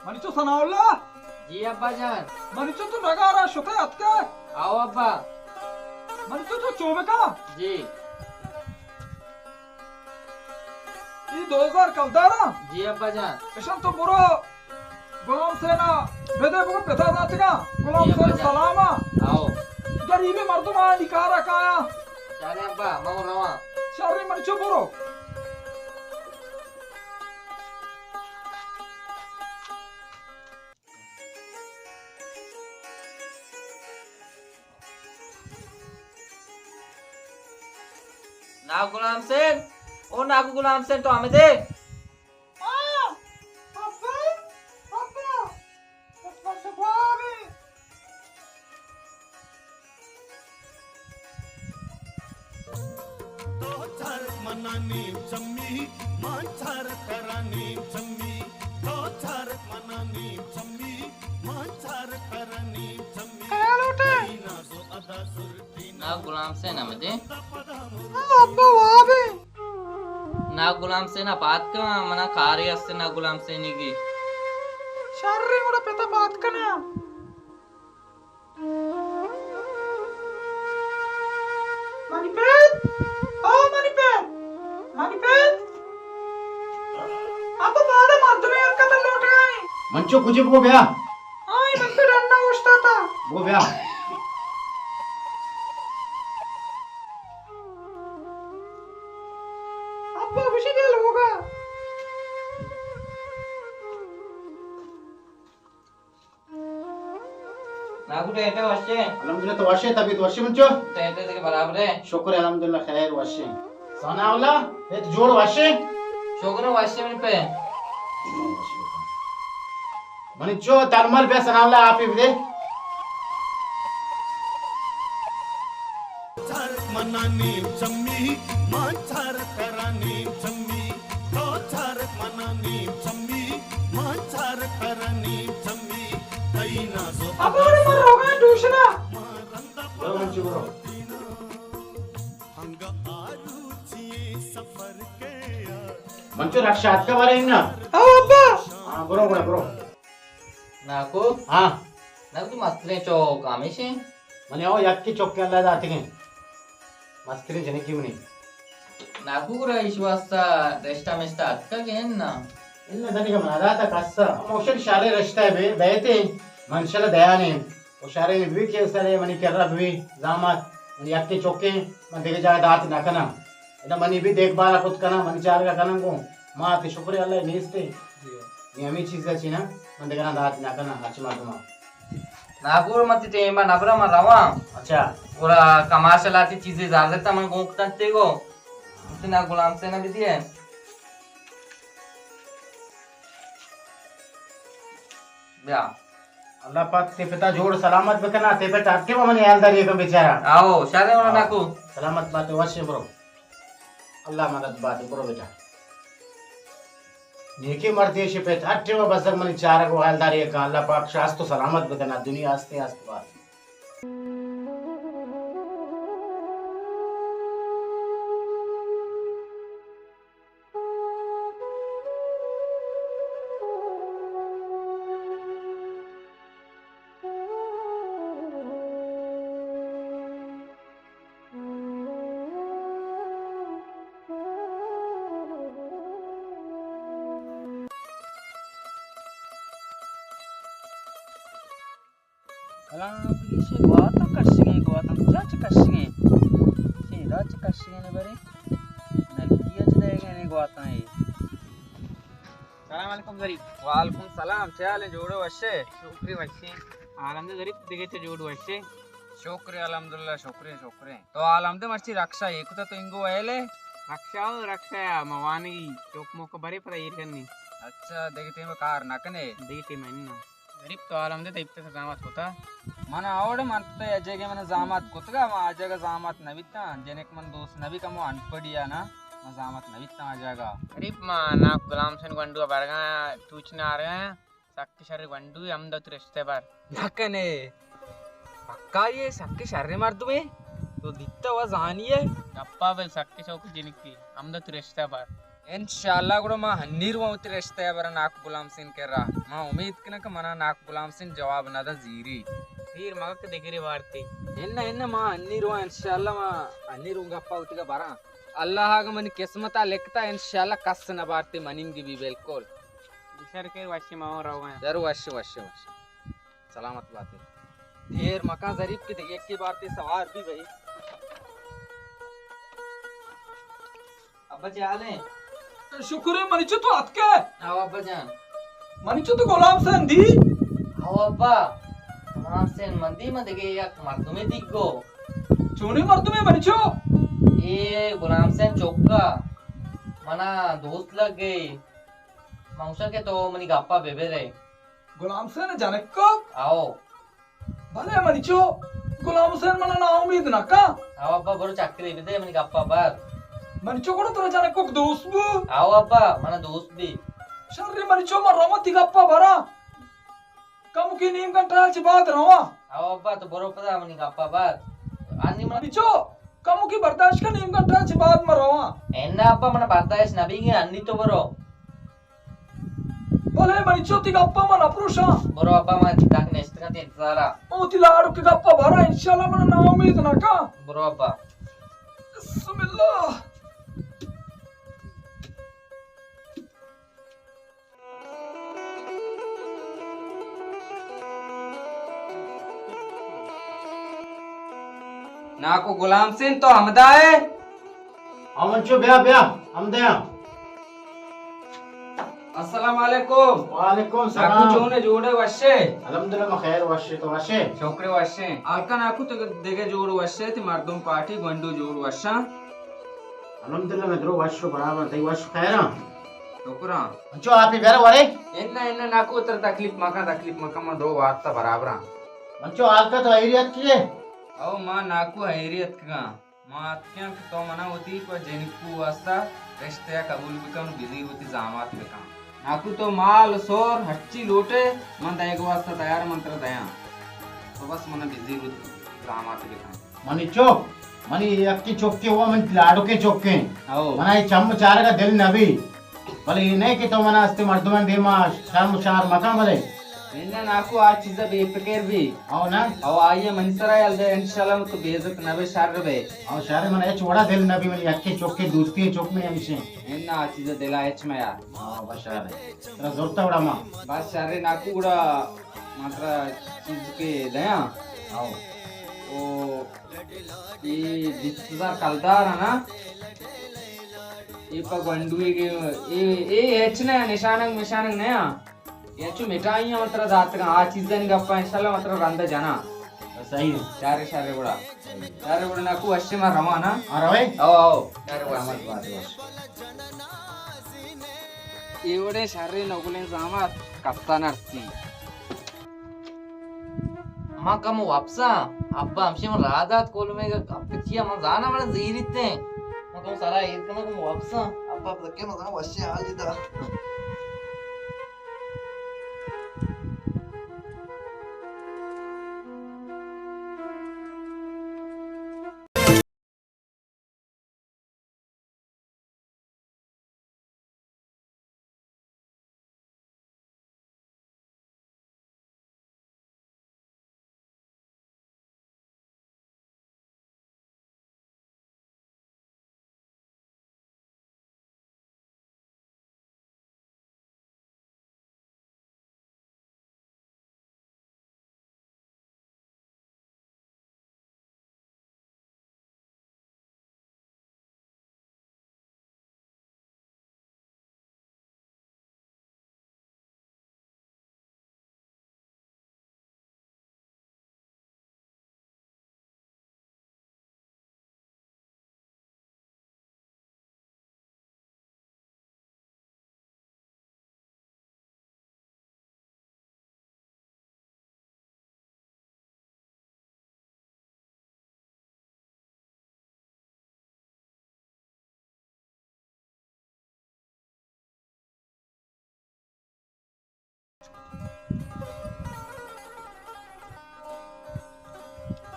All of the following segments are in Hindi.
मनीचो सनावला जी अब्बा जान। मनीचो तो नगारा शुते अतके आओ अब्बा। मनीचो तो चोवे का जी ये 2000 कलदारा जी अब्बा जान। इशन तो बुरो गुलाम सेना बेदे बुको पेथा जातिका गुलाम जी, सेना अब्बा सलामा आओ। गरीबी मर्दुमा निकारा काया चाले अब्बा मऊ रवा। शारी मनीचो बुरो नाग गुलाम सेन, ओ नाग गुलाम सेन तो हमें दे। मनानी चम्मी मांचार करानी चम्मी तो चार मनानी चम्मी मांचार करानी चम्मी ना जो अदा सुरती नाग गुलाम सेन हमें दे। अब्बा वाबे नाग गुलाम सेन बात का मना कार्य से नाग गुलाम सेन की शारी मुड़ा पेता बात कना मणिपेत ओ मणिपेत मणिपेत अब बारे मर्दमे अक्का लौट गए मंचो कुछ वो भैया आई मन पे रन्ना उछता था वो भैया अब्बा खुशी दिल होगा नागु टेटे वशे अल्हम्दुलिल्लाह तो वाशे तभी तो वाशे मंचो टेटे के बराबर है। शुक्र है अल्हम्दुलिल्लाह खैर वाशे सनावला ये तो जोड़ वाशे शोकरो वशे में पे मंचो तरमल पे सनावला आप ही दे चार मनानी चम्मी मांचार करानी चम्मी तो चार मनानी चम्मी मांचार करानी चम्मी कई ना जो अब और मर हो गए दूसरा बरो मंचो बरो हंग आरुचिए सफर के मंचो रक्षा हाथ का बारे इन ना आओ अब्बा हां बरो नाको हां नाको तू मस्तरे चौक आमेशे मने आओ यक्की चौक के अल्लाह जाते हैं मस्करी जने की मनी नाको कुरा विश्वासा रेस्टा मेस्टा अटका गेन ना इल्ला दनी का मनादा था कस्सा मोशन शारे रश्ता है बे बैते मनशला दयाने वो शारे में भी के सरे मनी कररा भी जामत मनी यक्की चौके मन देखे जाए दात ना कना इना मनी भी देख बारा खुद कना मनी चार का कना को मां ते शुक्र अल्लाह नीस्ते ये हमें चीज का चीना मन देखे ना दात ना कना अच्छा मालूम नाको मत टेमा नबरा मा रवा अच्छा पूरा कमाशलाती चीजें जार देता मन गोंकते को इतना गुलाम से ना भी दिए या अल्लाह पाक ते पिता जोड़ सलामत बकना ते पे टाके वो मनी यालदारी का बेचारा आओ शारे वाला नाको सलामत बात वश्य ब्रो अल्लाह मदद बात ब्रो बेटा नेके मरते शे पे अट्ठे वो बसक मनी चार को यालदारी का अल्लाह पाक शास्त तो सलामत बकना दुनिया आस्ते आस्ते बात Alhamdulillah goatan kashinge goatan jacha kashinge sida jacha kashinge ne bare nalkiya jadega ne goatan hai सलाम अलैकुम जरीफ वालेकुम सलाम चाले जोड़ो वशे शुक्री वशे आलमदे जरीफ दिगेते जोड़ वशे शुक्री अल्हम्दुलिल्लाह शुक्री शुक्री तो आलमदे मर्ची रक्षा एकता तो इंगो वेले रक्षा मवानी चोक मोक बरे पता इरकन्नी अच्छा दिगते में कार नकने दिगते मन्ना जरीफ तो आलमदे तैप्ते से जामत होता मन आवड़ मनते अजयगे मन जामत कुतगा मा अजयगा जामत नविता जनेक मन दोस्त नबी कमो अनपड़िया ना मजामत नविता आ जाएगा अरे ना गुलाम सेन गंडू बरगा टूचना आ रहे हैं सक्के शर्रे गंडू हम दो रिश्ते पर नकने पक्का ये सक्के शर्रे मार तुम्हें तो दिखता हुआ जानी है अप्पा बेल सक्के चौक जिनकी हम दो रिश्ते पर इंशाल्लाह కూడా మా హన్నీరు అవుతి రెస్తా ఎవర నాకు గులాం సిన్ కెర్రా మా ఉమీద్ కినక మన నాకు గులాం సిన్ జవాబ్ నద జీరి తీర్ మగక్ దగ్గరి వార్తి ఎన్న మా హన్నీరు ఇన్షాల్లా మా హన్నీరు గప్ప అవుతిగా బరా అల్లాహ్ మన కిస్మత లెక్తా ఇన్షాల్లా కస్న బార్తి మనింగి బి బిల్కుల్ विसरकर वशी माओ रहो जरूर वश्य वश्य वश्य सलामत बात है ढेर मकान जरीब की एक की बात सवार भी भाई अब्बा जाले शुक्र है मनीचो तो अतके आओ अब्बा जान मनीचो तो गुलाम सेन दी आओ अब्बा गुलाम सेन मंदी में देखे एक मर्दुमे दिखो चोनी मर्दू में मनीचो ये गुलाम सेन चौका मना दोस्त लग गई मांसा के तो मनी गप्पा बेबे रे गुलाम सेन जाने को आओ भले मनीचो गुलाम सेन मना ना उम्मीद ना का आओ अब्बा बरो चक्री बेदे मनी गप्पा बार मनीचो को तो जाने को दोस्त बु आओ अब्बा मना दोस्त भी शर्री मनीचो मर रवा तिगप्पा भरा कम की नीम कंट्रोल ची बात रवा आओ अब्बा तो बरो पता मनी गप्पा बार आनी मन मनीचो कम की बर्दाश्त का नीम कंट्रोल ची बात मरवा एन्ना अब्बा मना बर्दाश्त नबीगे अन्नी तो बरो भले मनीचो तिगप्पा मन अप्रोशा बरो अब्बा मन दाक नेस्ट का इंतजारा ओ तिलाड़ू की गप्पा भरा इंशाल्लाह मन ना उम्मीद ना का बरो अब्बा बिस्मिल्लाह నాకు గులాం సిన్ తో హమదాయే अमनचो ब्या ब्या हम दे अस्सलाम वालेकुम वालेकुम నాకు सलाम చోనే జోడే వషే अल्हम्दुलिल्लाह खैर वशे तो वशे छोकरे वशे आलका నాకు देगे जोड़ वशे ती मर्दुम पार्टी गंडू जोड़ वशा अल्हम्दुलिल्लाह मैं दरो वश बराबर तई वश खैर छोकरा अंचो आप ही बेरा वरे ఎన్న నాకు ఉత్తర తక్లీఫ్ మకా మా దో వార్త బరాబరా अंचो आलका तो एरियत किए అవు మా నాకు హైరియత్ గా మా అత్యంక తో మన ఉతి को జనికు వాస్తా रिश्ते कबूल बिकम बिजी होती जामात बिकम నాకు तो माल सोर हच्ची लोटे मन दयग वास्ता तयार मंत्र दया तो बस मन बिजी होती जामात बिकम मनीचो मनी अक्की चौके हुआ मन लाडो के चौके आओ मना ये चम चार का दिल नबी भले ये नहीं कि तो मना अस्ते मर्दमन बेमा शर्म शार मका मले నిన్న నాకు ఆ చీజ బేఫికేర్ भी आओ ना అవ आइए मंसरा यल्दे इंशाल्लाह तो बेइज्जत नबे शार बे आओ शारे मना ये छोड़ा दिल नबी मनी अक्की चौके दूसरी चौक में हमेशा నిన్న ఆ చీజ दिला एच में यार आओ बशार तेरा जोरता उड़ा मां बस शारे నాకు కూడా మాత్ర చీज के दया आओ ओ ఈ 20000 కల్దార్ ना ये पर गंडुए के ये एच ने निशानक मिशानक नया याचू मिठाई मात्र जात का आ चीज అని గప్ప ఇన్షాల్లా మాత్రం రంద జన सही है शारे కూడా నాకు వచ్చే మా రమానా आ रहे आओ शारे కూడా మत బాत ఏవడే శారే నగులే జామాత్ కప్తాన్ అర్సి अम्मा कम वापसा अब्बा हमसे मन राधात कोल में कच्चिया मन जाना मन जीरिते मैं कम सारा ईद कम वापसा अब्बा बके मन जाना वश्य हाल इदा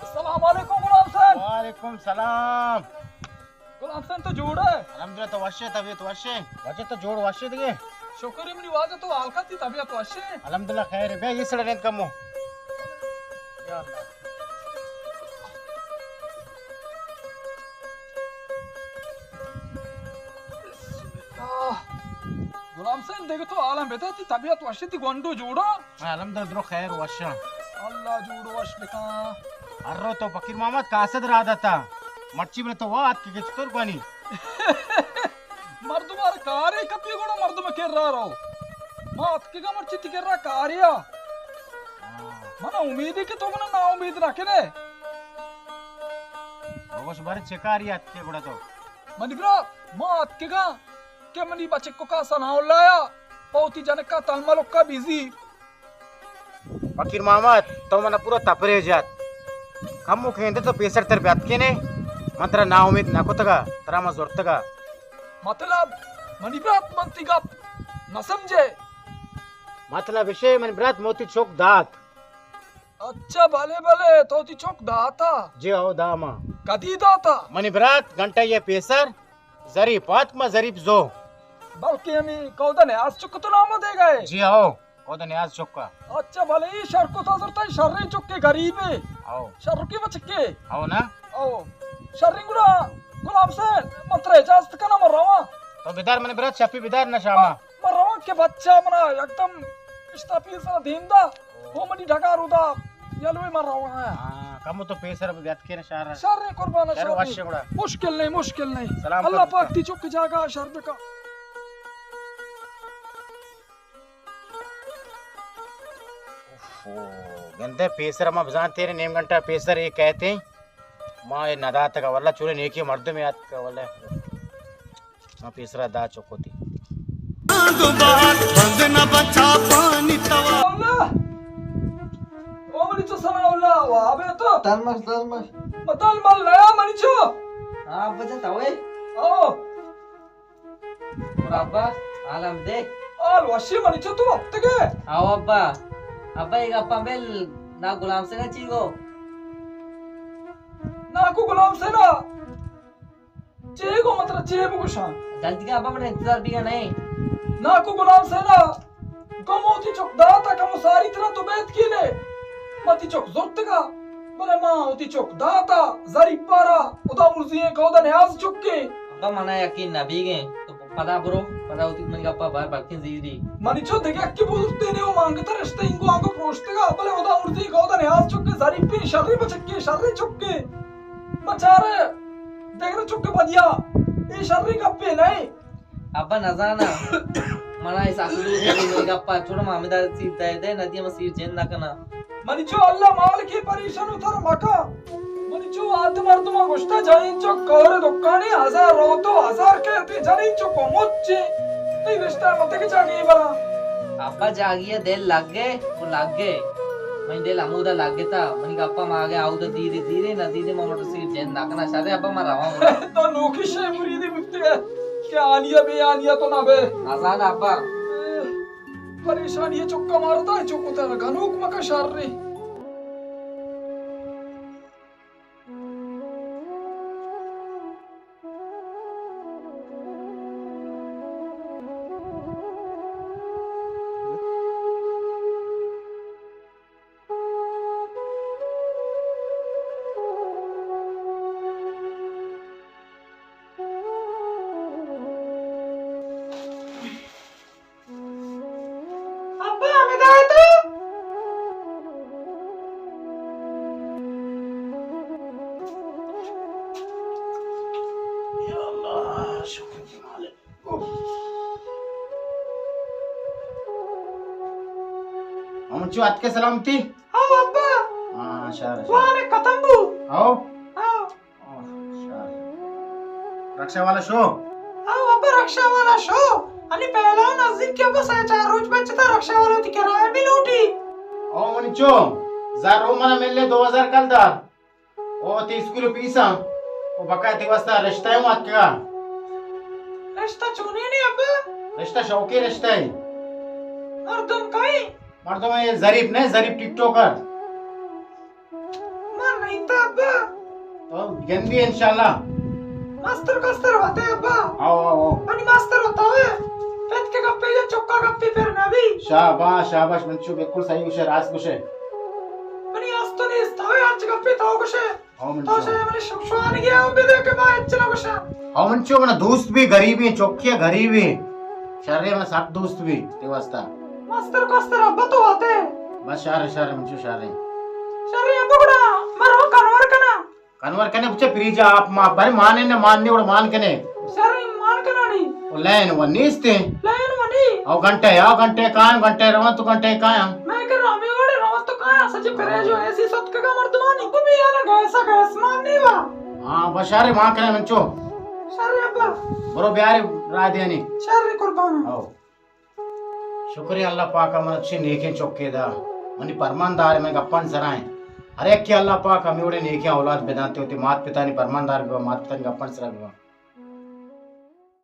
अस्सलाम वालेकुम गुलाम सेन वालेकुम सलाम गुलाम हसन तो जोड़ है अल्हम्दुलिल्लाह तो वशे तबीयत वशे वजह तो जोड़ वशे दिगे शुक्र है मेरी वाजा तो हालत थी तबीयत तो अच्छे अल्हम्दुलिल्लाह खैर है बे ये सड़े रेत कमो या अल्लाह गुलाम हसन देखे तो आलम बेटा थी तबीयत तो अच्छी थी गोंडो जोड़ा अल्हम्दुलिल्लाह द्रो खैर वशा अल्लाह जोड़ो वश लिखा अर्रो तो फकीर मोहम्मद कासद रादा था मर्ची में तो वात के किचतोर कोनी मर्दुमार कार्य कपी गुणो मर्दुम के रहा मात के मर्ची तिकेरा कार्य मन उम्मीद है कि तो मन ना उम्मीद रखे ने बस बारे चेकारी आत के बड़ा तो मनी ब्रा मात के मनी बच्चे को का सनाओ लाया पौती जनक का तलमल का बिजी फकीर मोहम्मद तो मना पूरा तपरे जात कम खेंदे तो पेसर तर बात के ने मंत्र ना उम्मीद ना कोतगा तरा मा जोरतगा मतलब मनी ब्रात मंती का न समझे मतलब विषय मन ब्रात मोती चौक दात अच्छा भले भले तो ती चौक दाता जे आओ दामा कदी दाता मनी ब्रात घंटा ये पेसर जरीफ आत्मा जरीफ जो बल्कि हमें कौदन है आज चुक तो नाम दे गए जी आओ ओदन याद चौका अच्छा भले ही शर को तो जरता शर्री चुक के गरीब है आओ शर की बचके आओ ना ओ शर्री गुड़ा गुलाम से मंत्र इजाजत का नाम रवा तो बिदार मनी ब्रात छपी बिदार ना शामा मरवा के बच्चा मना एकदम इस्तापी सा दींदा वो मनी ढका रुदा यलवे मर रहा है हां कम तो पेसर बात के ने शार शर कुर्बान यार वाश्य गुड़ा मुश्किल नहीं सलाम अल्लाह कर पाक ती चुक जागा शर का गंदे पेसर मा बजान तेरे नेम घंटा पेसर ये कहते हैं मां ये नदात का वल्ला चूरे नेकी मर्द में याद का वल्ला मां पेसरा दा चौकोती बात बंद न बचा पानी तवा अल्लाह ओ मनी तो सना अल्लाह वाबे तो तलमस मतल मल नया मनी चो हाँ अब्बा जा तावे ओ और अब्बा आलम दे आल वशी मनी चो तू अब तक है आओ अब्बा अब्बा एक अप्पा बेल ना गुलाम से ना चीगो ना को गुलाम से ना चेगो मतलब चेब को शान जल्दी का अब्बा मैंने इंतजार भी का नहीं ना को गुलाम से ना कमोती चौक दाता कमो सारी तरह तो बैठ की ले मती चौक जोरत का बोले मां होती चौक दाता जरी पारा उदा मुर्जिए कौदा न्याज चुक के अब्बा मना यकीन ना भी गए तो पता ब्रो पता होती मन का अप्पा बार बार जीरी मनी चो देखे अक्की बोलते ने वो मांगता रिश्ते इनको आंगो पोष्टगा बोले उदा मुर्जी कौदा न्याज चुक के जरी पे शर्री बचके शर्री चुक के बचारे देख रहे चुक के बदिया ये शर्री का पे नहीं अब्बा नजाना मना इस आखिरी से अप्पा छोड़ो मामेदार सीधा दे नदी में सिर जेन ना करना मनिचो अल्लाह माल की परेशान उतर मका मनिचो आद मर्दमा गुस्ता जाइंचो कौरे दुकानी 1000 रोतो 1000 कहते जाइंचो को मुच्चे नहीं रिश्ता मत के जागी बरा अब्बा जागिए दिल लग गए वो लग गए मैं दिल अमूदा लग गया था मन का अप्पा मांगे आउ तो धीरे धीरे नदी दे मोटर सिर जेन ना करना शायद अब्बा मारा हूं तो नोकी शे मुरीदी मुफ्ते क्या आलिया बे आलिया तो ना बे आसान अब्बा परेशान ये चुक्का मारता है चुक उतर घनूक मका शार रे हम चो आज के सलामती हां अब्बा हां शार वाने कतंबू आओ हां शार रक्षा वाला शो हां अब्बा रक्षा वाला शो अनि पहला नजदीक के बस 4 रोज बचता रक्षा वाला ती किराया भी लूटी ओ मनिचो जा रोमना मेले 2000 कल दा ओ 30 किलो पीसा ओ बकाय दिवसता रिश्ता है मत का रिश्ता चुनी नहीं अब्बा रिश्ता शौकी रिश्ता है मर्दम काई मर्दों में ये जरीफ नहीं जरीफ टिकटॉकर मन नहीं था अब्बा तो गंदी इंशाल्लाह मास्टर कस्तर होते अब्बा आओ आओ आओ आणि मास्टर होता है पेट के गप्पे जे चोक्का गप्पी फिरना भी शाबाश शाबाश मंचू बिल्कुल सही कुछ है राज कुछ है आणि आज तो नहीं स्तावे आज गप्पी तो कुछ है आओ तो मंचू से मैंने शुक्शान गया वो भी देख के मैं चला कुछ है आओ मंचू मना दोस्त भी गरीबी चौकी गरीबी शर्रे मना सात दोस्त भी ते वास्ता मास्टर कस्तर अब्बा तो होते बस शारे शारे मंचू शारे शरी अब्बा गुड़ा मरो कन्वर कना कन्वर कने बुचे प्रीजा आप मा बरे माने ने मानने उड़ मान कने शरी मान कना नहीं ओ लाइन वनीस्ते लाइन मनी आओ घंटे घंटे रवं तू घंटे कायम मैं कर रामी वाले रवत तो कहाँ सच करे जो ऐसी सत का मर्दवानी को भी यार गैसा गैस मान नहीं वा हां बस शारे मां कने मंचू शरी अब्बा बरो प्यारे राधेनी शरी कुर्बान आओ शुक्रिया अल्लाह पाक मन अच्छी नेके चौके दा मनी परमानदार में गप्पन सराय हर एक के अल्लाह पाक हमें उड़े नेके औलाद बेदाते होते मात पिता ने परमानदार मात पिता ने गप्पन सराय